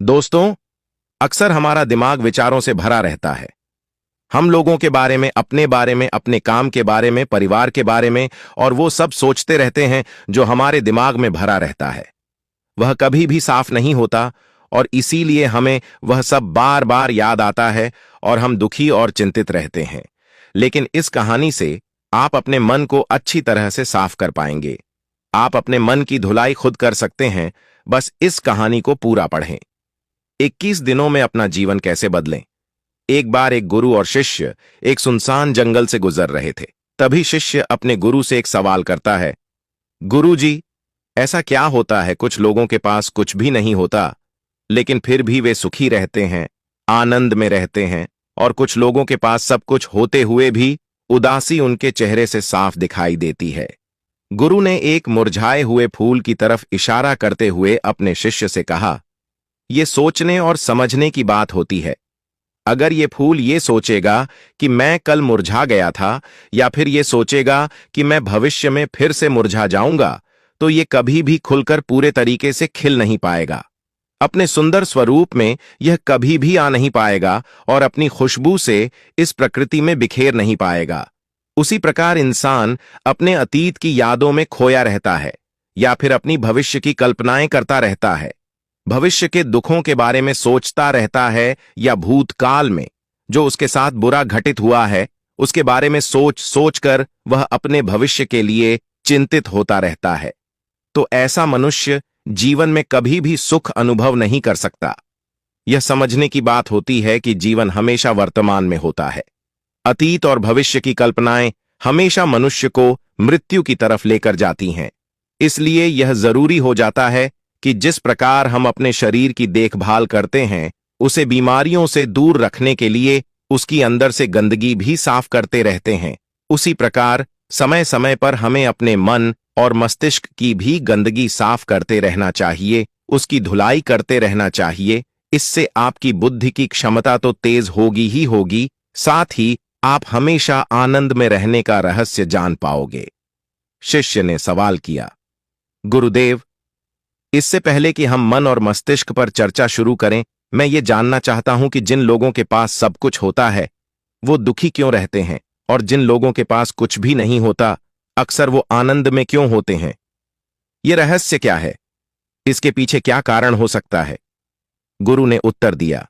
दोस्तों, अक्सर हमारा दिमाग विचारों से भरा रहता है। हम लोगों के बारे में, अपने बारे में, अपने काम के बारे में, परिवार के बारे में और वो सब सोचते रहते हैं जो हमारे दिमाग में भरा रहता है। वह कभी भी साफ नहीं होता और इसीलिए हमें वह सब बार बार याद आता है और हम दुखी और चिंतित रहते हैं। लेकिन इस कहानी से आप अपने मन को अच्छी तरह से साफ कर पाएंगे। आप अपने मन की धुलाई खुद कर सकते हैं। बस इस कहानी को पूरा पढ़ें। 21 दिनों में अपना जीवन कैसे बदलें। एक बार एक गुरु और शिष्य एक सुनसान जंगल से गुजर रहे थे। तभी शिष्य अपने गुरु से एक सवाल करता है, गुरु जी, ऐसा क्या होता है कुछ लोगों के पास कुछ भी नहीं होता लेकिन फिर भी वे सुखी रहते हैं, आनंद में रहते हैं, और कुछ लोगों के पास सब कुछ होते हुए भी उदासी उनके चेहरे से साफ दिखाई देती है। गुरु ने एक मुरझाए हुए फूल की तरफ इशारा करते हुए अपने शिष्य से कहा, यह सोचने और समझने की बात होती है। अगर ये फूल ये सोचेगा कि मैं कल मुरझा गया था या फिर ये सोचेगा कि मैं भविष्य में फिर से मुरझा जाऊंगा, तो ये कभी भी खुलकर पूरे तरीके से खिल नहीं पाएगा। अपने सुंदर स्वरूप में यह कभी भी आ नहीं पाएगा और अपनी खुशबू से इस प्रकृति में बिखेर नहीं पाएगा। उसी प्रकार इंसान अपने अतीत की यादों में खोया रहता है या फिर अपनी भविष्य की कल्पनाएं करता रहता है। भविष्य के दुखों के बारे में सोचता रहता है या भूतकाल में जो उसके साथ बुरा घटित हुआ है उसके बारे में सोच सोचकर वह अपने भविष्य के लिए चिंतित होता रहता है। तो ऐसा मनुष्य जीवन में कभी भी सुख अनुभव नहीं कर सकता। यह समझने की बात होती है कि जीवन हमेशा वर्तमान में होता है। अतीत और भविष्य की कल्पनाएं हमेशा मनुष्य को मृत्यु की तरफ लेकर जाती हैं। इसलिए यह जरूरी हो जाता है कि जिस प्रकार हम अपने शरीर की देखभाल करते हैं, उसे बीमारियों से दूर रखने के लिए उसकी अंदर से गंदगी भी साफ करते रहते हैं, उसी प्रकार समय समय पर हमें अपने मन और मस्तिष्क की भी गंदगी साफ करते रहना चाहिए, उसकी धुलाई करते रहना चाहिए। इससे आपकी बुद्धि की क्षमता तो तेज होगी ही होगी, साथ ही आप हमेशा आनंद में रहने का रहस्य जान पाओगे। शिष्य ने सवाल किया, गुरुदेव, इससे पहले कि हम मन और मस्तिष्क पर चर्चा शुरू करें, मैं ये जानना चाहता हूं कि जिन लोगों के पास सब कुछ होता है वो दुखी क्यों रहते हैं और जिन लोगों के पास कुछ भी नहीं होता अक्सर वो आनंद में क्यों होते हैं। ये रहस्य क्या है? इसके पीछे क्या कारण हो सकता है? गुरु ने उत्तर दिया,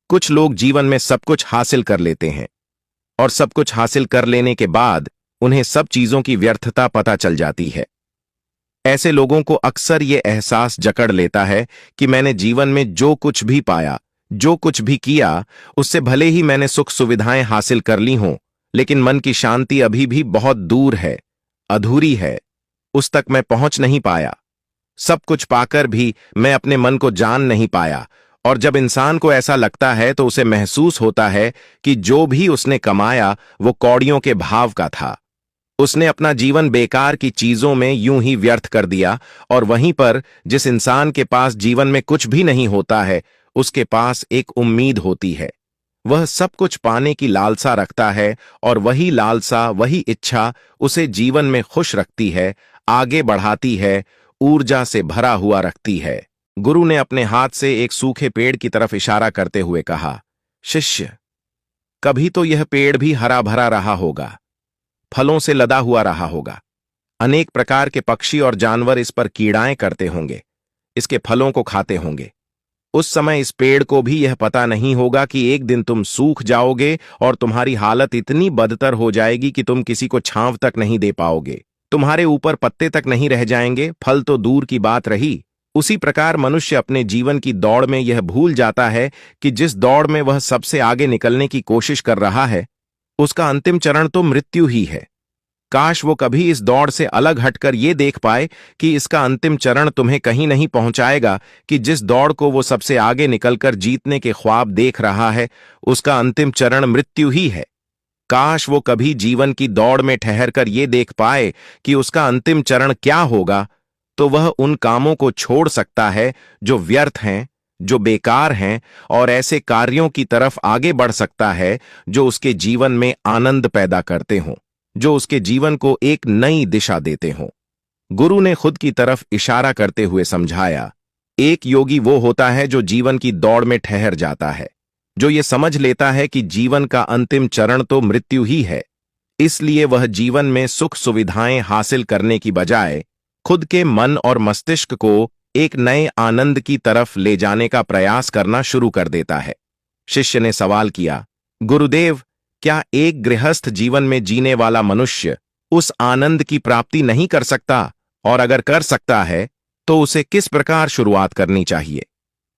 कुछ लोग जीवन में सब कुछ हासिल कर लेते हैं और सब कुछ हासिल कर लेने के बाद उन्हें सब चीजों की व्यर्थता पता चल जाती है। ऐसे लोगों को अक्सर ये एहसास जकड़ लेता है कि मैंने जीवन में जो कुछ भी पाया, जो कुछ भी किया, उससे भले ही मैंने सुख सुविधाएं हासिल कर ली हों, लेकिन मन की शांति अभी भी बहुत दूर है, अधूरी है, उस तक मैं पहुंच नहीं पाया। सब कुछ पाकर भी मैं अपने मन को जान नहीं पाया। और जब इंसान को ऐसा लगता है तो उसे महसूस होता है कि जो भी उसने कमाया वो कौड़ियों के भाव का था। उसने अपना जीवन बेकार की चीजों में यूं ही व्यर्थ कर दिया। और वहीं पर जिस इंसान के पास जीवन में कुछ भी नहीं होता है, उसके पास एक उम्मीद होती है। वह सब कुछ पाने की लालसा रखता है और वही लालसा, वही इच्छा उसे जीवन में खुश रखती है, आगे बढ़ाती है, ऊर्जा से भरा हुआ रखती है। गुरु ने अपने हाथ से एक सूखे पेड़ की तरफ इशारा करते हुए कहा, शिष्य, कभी तो यह पेड़ भी हरा भरा रहा होगा, फलों से लदा हुआ रहा होगा। अनेक प्रकार के पक्षी और जानवर इस पर कीड़ाएं करते होंगे, इसके फलों को खाते होंगे। उस समय इस पेड़ को भी यह पता नहीं होगा कि एक दिन तुम सूख जाओगे और तुम्हारी हालत इतनी बदतर हो जाएगी कि तुम किसी को छांव तक नहीं दे पाओगे, तुम्हारे ऊपर पत्ते तक नहीं रह जाएंगे, फल तो दूर की बात रही। उसी प्रकार मनुष्य अपने जीवन की दौड़ में यह भूल जाता है कि जिस दौड़ में वह सबसे आगे निकलने की कोशिश कर रहा है उसका अंतिम चरण तो मृत्यु ही है। काश वो कभी इस दौड़ से अलग हटकर ये देख पाए कि इसका अंतिम चरण तुम्हें कहीं नहीं पहुंचाएगा, कि जिस दौड़ को वो सबसे आगे निकलकर जीतने के ख्वाब देख रहा है उसका अंतिम चरण मृत्यु ही है। काश वो कभी जीवन की दौड़ में ठहरकर ये देख पाए कि उसका अंतिम चरण क्या होगा, तो वह उन कामों को छोड़ सकता है जो व्यर्थ हैं, जो बेकार हैं, और ऐसे कार्यों की तरफ आगे बढ़ सकता है जो उसके जीवन में आनंद पैदा करते हों, जो उसके जीवन को एक नई दिशा देते हों। गुरु ने खुद की तरफ इशारा करते हुए समझाया, एक योगी वो होता है जो जीवन की दौड़ में ठहर जाता है, जो ये समझ लेता है कि जीवन का अंतिम चरण तो मृत्यु ही है। इसलिए वह जीवन में सुख सुविधाएं हासिल करने की बजाय खुद के मन और मस्तिष्क को एक नए आनंद की तरफ ले जाने का प्रयास करना शुरू कर देता है। शिष्य ने सवाल किया, गुरुदेव, क्या एक गृहस्थ जीवन में जीने वाला मनुष्य उस आनंद की प्राप्ति नहीं कर सकता, और अगर कर सकता है तो उसे किस प्रकार शुरुआत करनी चाहिए?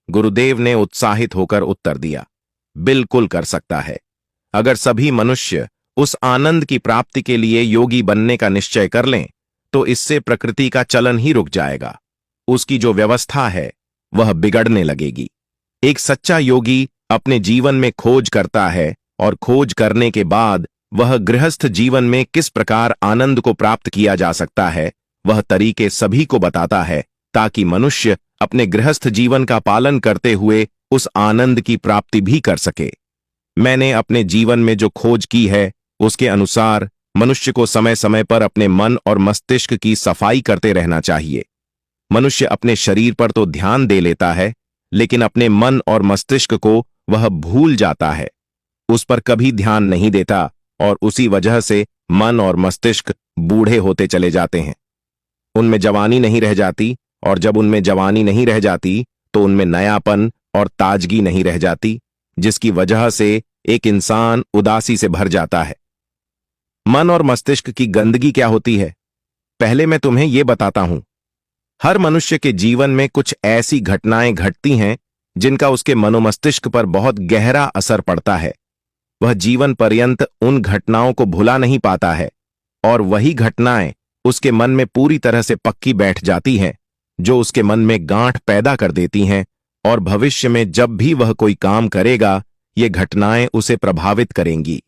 गुरुदेव ने उत्साहित होकर उत्तर दिया, बिल्कुल कर सकता है। अगर सभी मनुष्य उस आनंद की प्राप्ति के लिए योगी बनने का निश्चय कर लें तो इससे प्रकृति का चलन ही रुक जाएगा। उसकी जो व्यवस्था है वह बिगड़ने लगेगी। एक सच्चा योगी अपने जीवन में खोज करता है और खोज करने के बाद वह गृहस्थ जीवन में किस प्रकार आनंद को प्राप्त किया जा सकता है वह तरीके सभी को बताता है, ताकि मनुष्य अपने गृहस्थ जीवन का पालन करते हुए उस आनंद की प्राप्ति भी कर सके। मैंने अपने जीवन में जो खोज की है उसके अनुसार मनुष्य को समय समय पर अपने मन और मस्तिष्क की सफाई करते रहना चाहिए। मनुष्य अपने शरीर पर तो ध्यान दे लेता है, लेकिन अपने मन और मस्तिष्क को वह भूल जाता है, उस पर कभी ध्यान नहीं देता, और उसी वजह से मन और मस्तिष्क बूढ़े होते चले जाते हैं। उनमें जवानी नहीं रह जाती, और जब उनमें जवानी नहीं रह जाती तो उनमें नयापन और ताजगी नहीं रह जाती, जिसकी वजह से एक इंसान उदासी से भर जाता है। मन और मस्तिष्क की गंदगी क्या होती है, पहले मैं तुम्हें यह बताता हूं। हर मनुष्य के जीवन में कुछ ऐसी घटनाएं घटती हैं जिनका उसके मनोमस्तिष्क पर बहुत गहरा असर पड़ता है। वह जीवन पर्यंत उन घटनाओं को भुला नहीं पाता है, और वही घटनाएं उसके मन में पूरी तरह से पक्की बैठ जाती हैं, जो उसके मन में गांठ पैदा कर देती हैं, और भविष्य में जब भी वह कोई काम करेगा ये घटनाएं उसे प्रभावित करेंगी।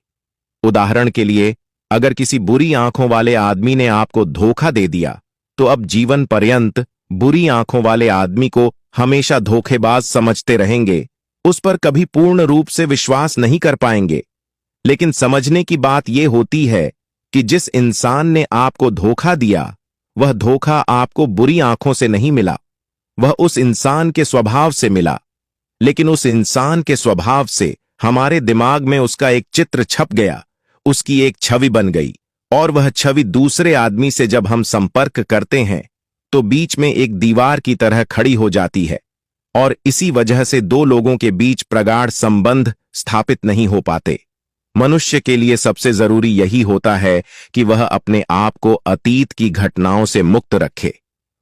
उदाहरण के लिए, अगर किसी बुरी आंखों वाले आदमी ने आपको धोखा दे दिया तो अब जीवन पर्यंत बुरी आंखों वाले आदमी को हमेशा धोखेबाज समझते रहेंगे, उस पर कभी पूर्ण रूप से विश्वास नहीं कर पाएंगे। लेकिन समझने की बात यह होती है कि जिस इंसान ने आपको धोखा दिया वह धोखा आपको बुरी आंखों से नहीं मिला, वह उस इंसान के स्वभाव से मिला। लेकिन उस इंसान के स्वभाव से हमारे दिमाग में उसका एक चित्र छप गया, उसकी एक छवि बन गई, और वह छवि दूसरे आदमी से जब हम संपर्क करते हैं तो बीच में एक दीवार की तरह खड़ी हो जाती है, और इसी वजह से दो लोगों के बीच प्रगाढ़ संबंध स्थापित नहीं हो पाते। मनुष्य के लिए सबसे जरूरी यही होता है कि वह अपने आप को अतीत की घटनाओं से मुक्त रखे।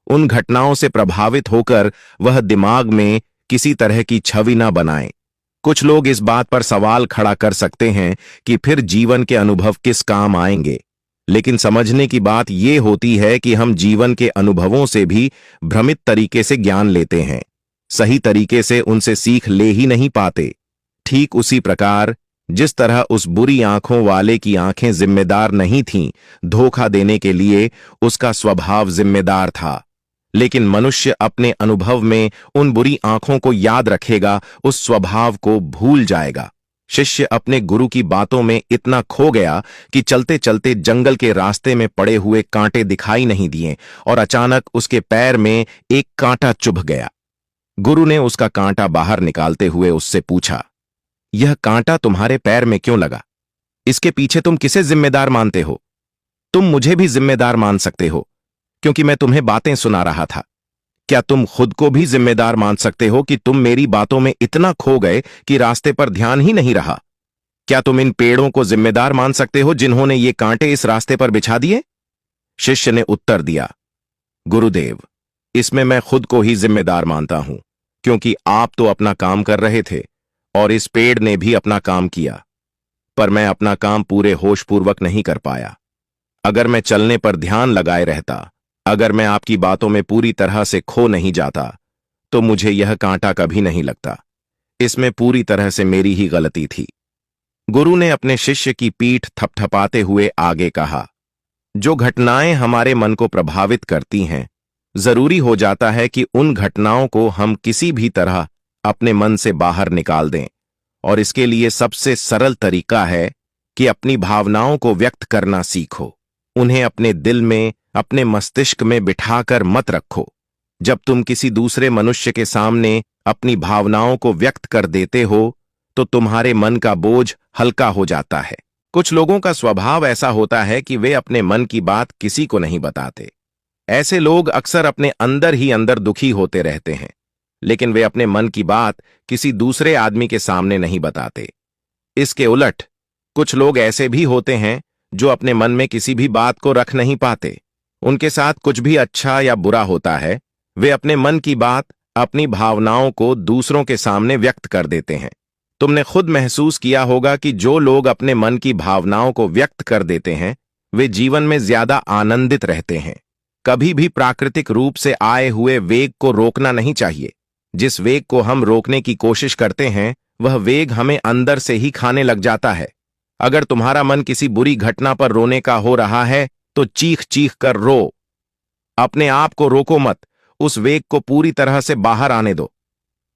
उन घटनाओं से प्रभावित होकर वह दिमाग में किसी तरह की छवि ना बनाए। कुछ लोग इस बात पर सवाल खड़ा कर सकते हैं कि फिर जीवन के अनुभव किस काम आएंगे, लेकिन समझने की बात यह होती है कि हम जीवन के अनुभवों से भी भ्रमित तरीके से ज्ञान लेते हैं, सही तरीके से उनसे सीख ले ही नहीं पाते। ठीक उसी प्रकार जिस तरह उस बुरी आंखों वाले की आंखें जिम्मेदार नहीं थीं धोखा देने के लिए, उसका स्वभाव जिम्मेदार था, लेकिन मनुष्य अपने अनुभव में उन बुरी आंखों को याद रखेगा, उस स्वभाव को भूल जाएगा। शिष्य अपने गुरु की बातों में इतना खो गया कि चलते चलते जंगल के रास्ते में पड़े हुए कांटे दिखाई नहीं दिए, और अचानक उसके पैर में एक कांटा चुभ गया। गुरु ने उसका कांटा बाहर निकालते हुए उससे पूछा, यह कांटा तुम्हारे पैर में क्यों लगा? इसके पीछे तुम किसे जिम्मेदार मानते हो? तुम मुझे भी जिम्मेदार मान सकते हो, क्योंकि मैं तुम्हें बातें सुना रहा था। क्या तुम खुद को भी जिम्मेदार मान सकते हो कि तुम मेरी बातों में इतना खो गए कि रास्ते पर ध्यान ही नहीं रहा? क्या तुम इन पेड़ों को जिम्मेदार मान सकते हो जिन्होंने ये कांटे इस रास्ते पर बिछा दिए? शिष्य ने उत्तर दिया, गुरुदेव, इसमें मैं खुद को ही जिम्मेदार मानता हूं, क्योंकि आप तो अपना काम कर रहे थे और इस पेड़ ने भी अपना काम किया, पर मैं अपना काम पूरे होशपूर्वक नहीं कर पाया। अगर मैं चलने पर ध्यान लगाए रहता, अगर मैं आपकी बातों में पूरी तरह से खो नहीं जाता, तो मुझे यह कांटा कभी नहीं लगता। इसमें पूरी तरह से मेरी ही गलती थी। गुरु ने अपने शिष्य की पीठ थपथपाते हुए आगे कहा, जो घटनाएं हमारे मन को प्रभावित करती हैं, जरूरी हो जाता है कि उन घटनाओं को हम किसी भी तरह अपने मन से बाहर निकाल दें, और इसके लिए सबसे सरल तरीका है कि अपनी भावनाओं को व्यक्त करना सीखो। उन्हें अपने दिल में, अपने मस्तिष्क में बिठाकर मत रखो। जब तुम किसी दूसरे मनुष्य के सामने अपनी भावनाओं को व्यक्त कर देते हो तो तुम्हारे मन का बोझ हल्का हो जाता है। कुछ लोगों का स्वभाव ऐसा होता है कि वे अपने मन की बात किसी को नहीं बताते। ऐसे लोग अक्सर अपने अंदर ही अंदर दुखी होते रहते हैं, लेकिन वे अपने मन की बात किसी दूसरे आदमी के सामने नहीं बताते। इसके उलट कुछ लोग ऐसे भी होते हैं जो अपने मन में किसी भी बात को रख नहीं पाते। उनके साथ कुछ भी अच्छा या बुरा होता है, वे अपने मन की बात, अपनी भावनाओं को दूसरों के सामने व्यक्त कर देते हैं। तुमने खुद महसूस किया होगा कि जो लोग अपने मन की भावनाओं को व्यक्त कर देते हैं, वे जीवन में ज्यादा आनंदित रहते हैं। कभी भी प्राकृतिक रूप से आए हुए वेग को रोकना नहीं चाहिए। जिस वेग को हम रोकने की कोशिश करते हैं, वह वेग हमें अंदर से ही खाने लग जाता है। अगर तुम्हारा मन किसी बुरी घटना पर रोने का हो रहा है, तो चीख चीख कर रो। अपने आप को रोको मत, उस वेग को पूरी तरह से बाहर आने दो।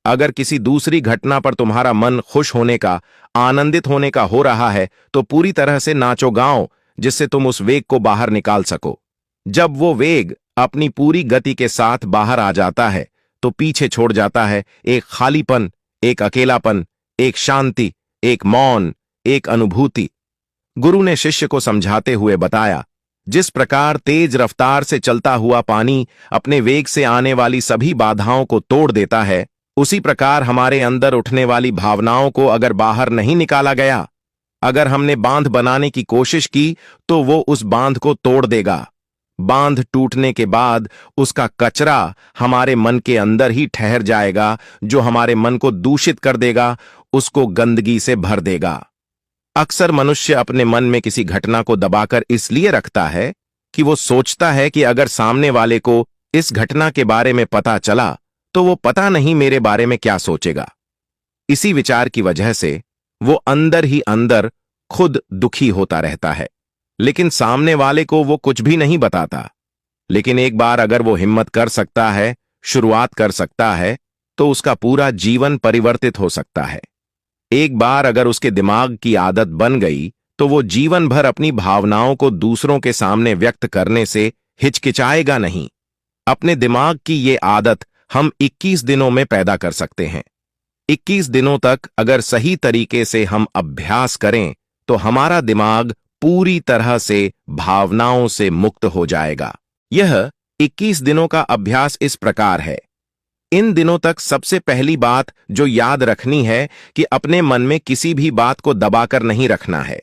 अगर किसी दूसरी घटना पर तुम्हारा मन खुश होने का, आनंदित होने का हो रहा है, तो पूरी तरह से नाचो गाओ, जिससे तुम उस वेग को बाहर निकाल सको। जब वो वेग अपनी पूरी गति के साथ बाहर आ जाता है, तो पीछे छोड़ जाता है एक खालीपन, एक अकेलापन, एक शांति, एक मौन, एक अनुभूति। गुरु ने शिष्य को समझाते हुए बताया, जिस प्रकार तेज रफ्तार से चलता हुआ पानी अपने वेग से आने वाली सभी बाधाओं को तोड़ देता है, उसी प्रकार हमारे अंदर उठने वाली भावनाओं को अगर बाहर नहीं निकाला गया, अगर हमने बांध बनाने की कोशिश की, तो वो उस बांध को तोड़ देगा। बांध टूटने के बाद उसका कचरा हमारे मन के अंदर ही ठहर जाएगा, जो हमारे मन को दूषित कर देगा, उसको गंदगी से भर देगा। अक्सर मनुष्य अपने मन में किसी घटना को दबाकर इसलिए रखता है कि वो सोचता है कि अगर सामने वाले को इस घटना के बारे में पता चला, तो वो पता नहीं मेरे बारे में क्या सोचेगा। इसी विचार की वजह से वो अंदर ही अंदर खुद दुखी होता रहता है, लेकिन सामने वाले को वो कुछ भी नहीं बताता। लेकिन एक बार अगर वो हिम्मत कर सकता है, शुरुआत कर सकता है, तो उसका पूरा जीवन परिवर्तित हो सकता है। एक बार अगर उसके दिमाग की आदत बन गई, तो वो जीवन भर अपनी भावनाओं को दूसरों के सामने व्यक्त करने से हिचकिचाएगा नहीं। अपने दिमाग की ये आदत हम 21 दिनों में पैदा कर सकते हैं। 21 दिनों तक अगर सही तरीके से हम अभ्यास करें, तो हमारा दिमाग पूरी तरह से भावनाओं से मुक्त हो जाएगा। यह 21 दिनों का अभ्यास इस प्रकार है। इन दिनों तक सबसे पहली बात जो याद रखनी है कि अपने मन में किसी भी बात को दबाकर नहीं रखना है।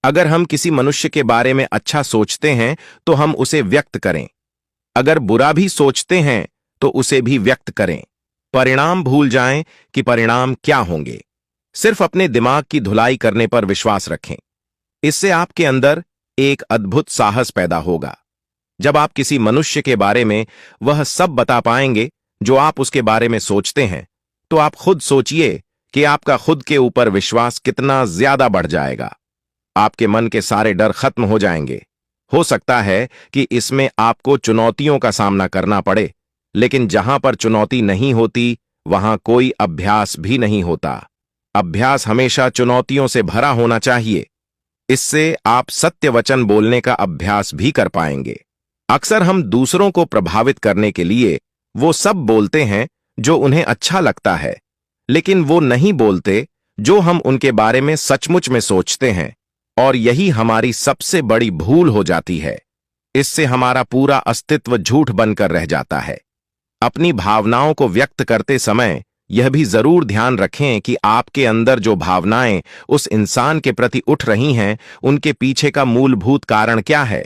अगर हम किसी मनुष्य के बारे में अच्छा सोचते हैं, तो हम उसे व्यक्त करें। अगर बुरा भी सोचते हैं, तो उसे भी व्यक्त करें। परिणाम भूल जाएं कि परिणाम क्या होंगे। सिर्फ अपने दिमाग की धुलाई करने पर विश्वास रखें। इससे आपके अंदर एक अद्भुत साहस पैदा होगा। जब आप किसी मनुष्य के बारे में वह सब बता पाएंगे जो आप उसके बारे में सोचते हैं, तो आप खुद सोचिए कि आपका खुद के ऊपर विश्वास कितना ज्यादा बढ़ जाएगा। आपके मन के सारे डर खत्म हो जाएंगे। हो सकता है कि इसमें आपको चुनौतियों का सामना करना पड़े, लेकिन जहां पर चुनौती नहीं होती, वहां कोई अभ्यास भी नहीं होता। अभ्यास हमेशा चुनौतियों से भरा होना चाहिए। इससे आप सत्य वचन बोलने का अभ्यास भी कर पाएंगे। अक्सर हम दूसरों को प्रभावित करने के लिए वो सब बोलते हैं जो उन्हें अच्छा लगता है, लेकिन वो नहीं बोलते जो हम उनके बारे में सचमुच में सोचते हैं, और यही हमारी सबसे बड़ी भूल हो जाती है। इससे हमारा पूरा अस्तित्व झूठ बनकर रह जाता है। अपनी भावनाओं को व्यक्त करते समय यह भी जरूर ध्यान रखें कि आपके अंदर जो भावनाएं उस इंसान के प्रति उठ रही हैं, उनके पीछे का मूलभूत कारण क्या है।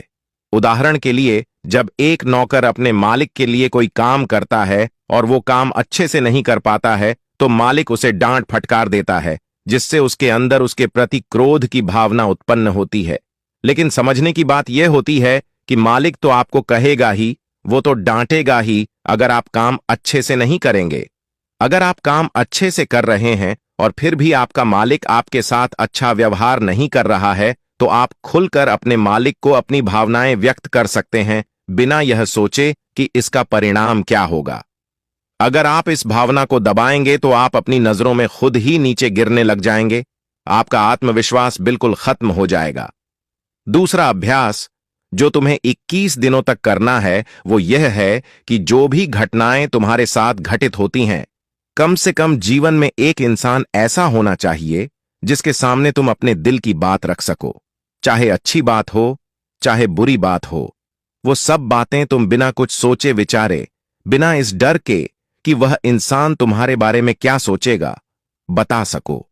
उदाहरण के लिए, जब एक नौकर अपने मालिक के लिए कोई काम करता है और वो काम अच्छे से नहीं कर पाता है, तो मालिक उसे डांट फटकार देता है, जिससे उसके अंदर उसके प्रति क्रोध की भावना उत्पन्न होती है। लेकिन समझने की बात यह होती है कि मालिक तो आपको कहेगा ही, वो तो डांटेगा ही अगर आप काम अच्छे से नहीं करेंगे। अगर आप काम अच्छे से कर रहे हैं और फिर भी आपका मालिक आपके साथ अच्छा व्यवहार नहीं कर रहा है, तो आप खुलकर अपने मालिक को अपनी भावनाएं व्यक्त कर सकते हैं, बिना यह सोचे कि इसका परिणाम क्या होगा। अगर आप इस भावना को दबाएंगे, तो आप अपनी नजरों में खुद ही नीचे गिरने लग जाएंगे। आपका आत्मविश्वास बिल्कुल खत्म हो जाएगा। दूसरा अभ्यास जो तुम्हें 21 दिनों तक करना है वो यह है कि जो भी घटनाएं तुम्हारे साथ घटित होती हैं, कम से कम जीवन में एक इंसान ऐसा होना चाहिए जिसके सामने तुम अपने दिल की बात रख सको। चाहे अच्छी बात हो, चाहे बुरी बात हो, वो सब बातें तुम बिना कुछ सोचे विचारे, बिना इस डर के कि वह इंसान तुम्हारे बारे में क्या सोचेगा, बता सको।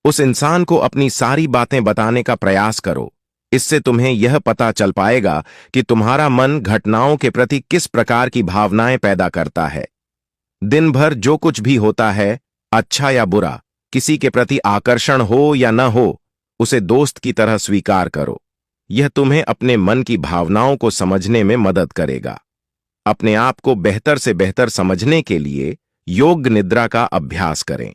उस इंसान को अपनी सारी बातें बताने का प्रयास करो। इससे तुम्हें यह पता चल पाएगा कि तुम्हारा मन घटनाओं के प्रति किस प्रकार की भावनाएं पैदा करता है। दिन भर जो कुछ भी होता है, अच्छा या बुरा, किसी के प्रति आकर्षण हो या न हो, उसे दोस्त की तरह स्वीकार करो। यह तुम्हें अपने मन की भावनाओं को समझने में मदद करेगा। अपने आप को बेहतर से बेहतर समझने के लिए योग्य निद्रा का अभ्यास करें।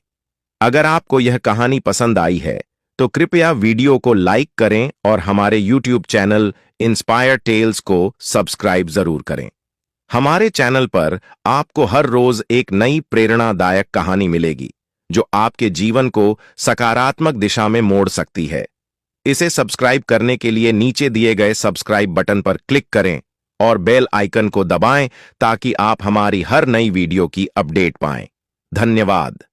अगर आपको यह कहानी पसंद आई है तो कृपया वीडियो को लाइक करें और हमारे YouTube चैनल इंस्पायर टेल्स को सब्सक्राइब जरूर करें। हमारे चैनल पर आपको हर रोज एक नई प्रेरणादायक कहानी मिलेगी जो आपके जीवन को सकारात्मक दिशा में मोड़ सकती है। इसे सब्सक्राइब करने के लिए नीचे दिए गए सब्सक्राइब बटन पर क्लिक करें और बेल आइकन को दबाएं ताकि आप हमारी हर नई वीडियो की अपडेट पाएं। धन्यवाद।